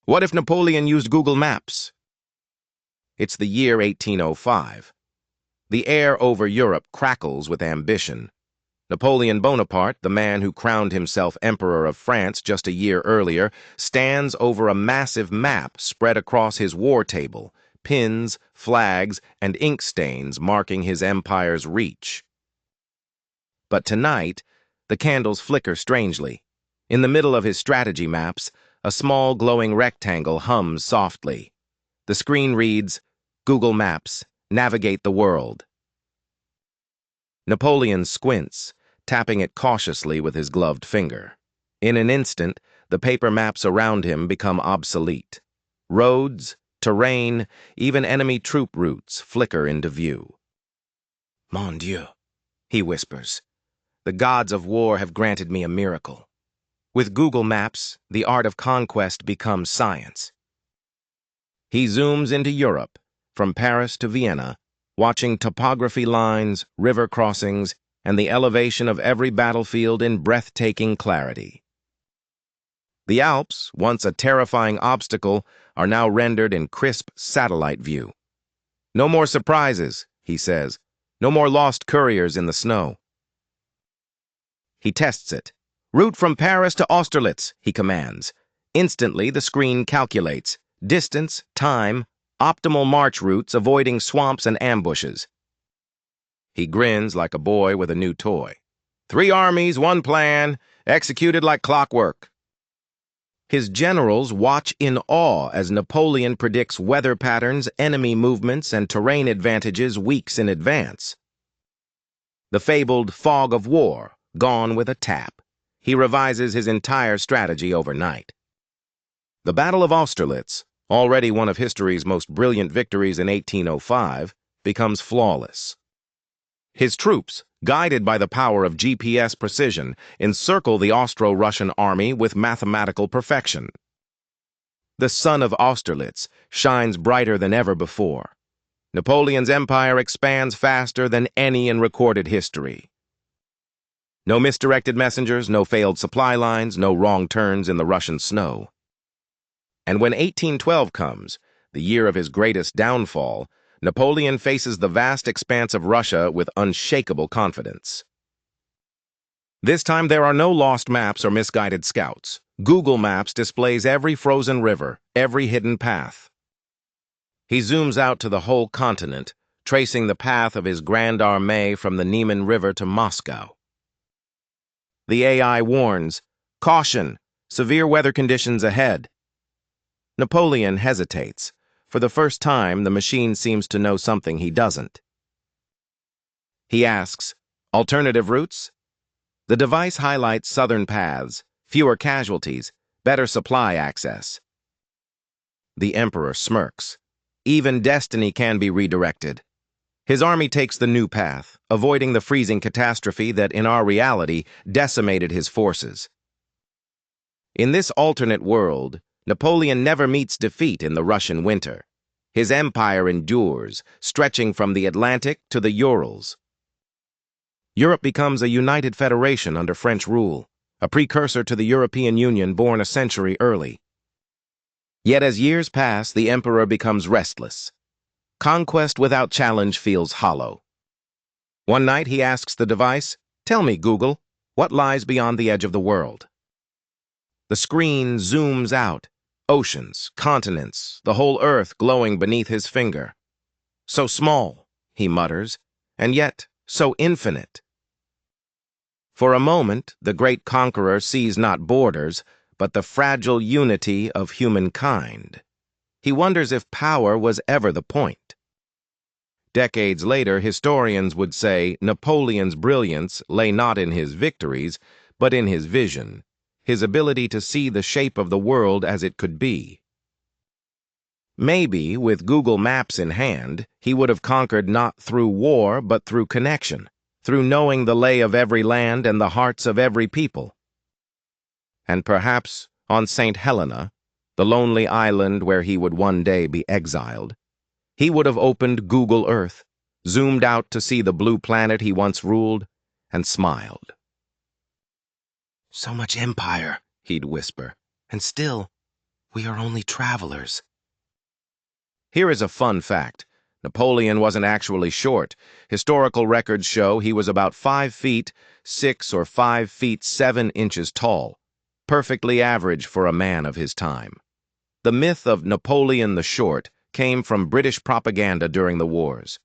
What if Napoleon used Google Maps? It's the year 1805. The air over Europe crackles with ambition. Napoleon Bonaparte, the man who crowned himself Emperor of France just a year earlier, stands over a massive map spread across his war table, pins, flags, and ink stains marking his empire's reach. But tonight, the candles flicker strangely. In the middle of his strategy maps, a small glowing rectangle hums softly. The screen reads, Google Maps, navigate the world. Napoleon squints, tapping it cautiously with his gloved finger. In an instant, the paper maps around him become obsolete. Roads, terrain, even enemy troop routes flicker into view. Mon Dieu, he whispers. The gods of war have granted me a miracle. With Google Maps, the art of conquest becomes science. He zooms into Europe, from Paris to Vienna, watching topography lines, river crossings, and the elevation of every battlefield in breathtaking clarity. The Alps, once a terrifying obstacle, are now rendered in crisp satellite view. No more surprises, he says. No more lost couriers in the snow. He tests it. Route from Paris to Austerlitz, he commands. Instantly, the screen calculates distance, time, optimal march routes avoiding swamps and ambushes. He grins like a boy with a new toy. 3 armies, 1 plan, executed like clockwork. His generals watch in awe as Napoleon predicts weather patterns, enemy movements, and terrain advantages weeks in advance. The fabled fog of war, gone with a tap. He revises his entire strategy overnight. The Battle of Austerlitz, already one of history's most brilliant victories in 1805, becomes flawless. His troops, guided by the power of GPS precision, encircle the Austro-Russian army with mathematical perfection. The sun of Austerlitz shines brighter than ever before. Napoleon's empire expands faster than any in recorded history. No misdirected messengers, no failed supply lines, no wrong turns in the Russian snow. And when 1812 comes, the year of his greatest downfall, Napoleon faces the vast expanse of Russia with unshakable confidence. This time there are no lost maps or misguided scouts. Google Maps displays every frozen river, every hidden path. He zooms out to the whole continent, tracing the path of his Grand Armée from the Niemen River to Moscow. The AI warns, caution, severe weather conditions ahead. Napoleon hesitates. For the first time, the machine seems to know something he doesn't. He asks, alternative routes? The device highlights southern paths, fewer casualties, better supply access. The Emperor smirks. Even destiny can be redirected. His army takes the new path, avoiding the freezing catastrophe that, in our reality, decimated his forces. In this alternate world, Napoleon never meets defeat in the Russian winter. His empire endures, stretching from the Atlantic to the Urals. Europe becomes a united federation under French rule, a precursor to the European Union born a century early. Yet as years pass, the emperor becomes restless. Conquest without challenge feels hollow. One night he asks the device, "Tell me, Google, what lies beyond the edge of the world?" The screen zooms out, oceans, continents, the whole earth glowing beneath his finger. So small, he mutters, and yet so infinite. For a moment, the great conqueror sees not borders, but the fragile unity of humankind. He wonders if power was ever the point. Decades later, historians would say Napoleon's brilliance lay not in his victories, but in his vision, his ability to see the shape of the world as it could be. Maybe, with Google Maps in hand, he would have conquered not through war, but through connection, through knowing the lay of every land and the hearts of every people. And perhaps on St. Helena, the lonely island where he would one day be exiled, he would have opened Google Earth, zoomed out to see the blue planet he once ruled, and smiled. "So much empire," he'd whisper, "and still, We are only travelers. Here is a fun fact. Napoleon wasn't actually short. Historical records show he was about 5 feet 6 or 5 feet 7 inches tall, perfectly average for a man of his time. The myth of Napoleon the Short came from British propaganda during the wars.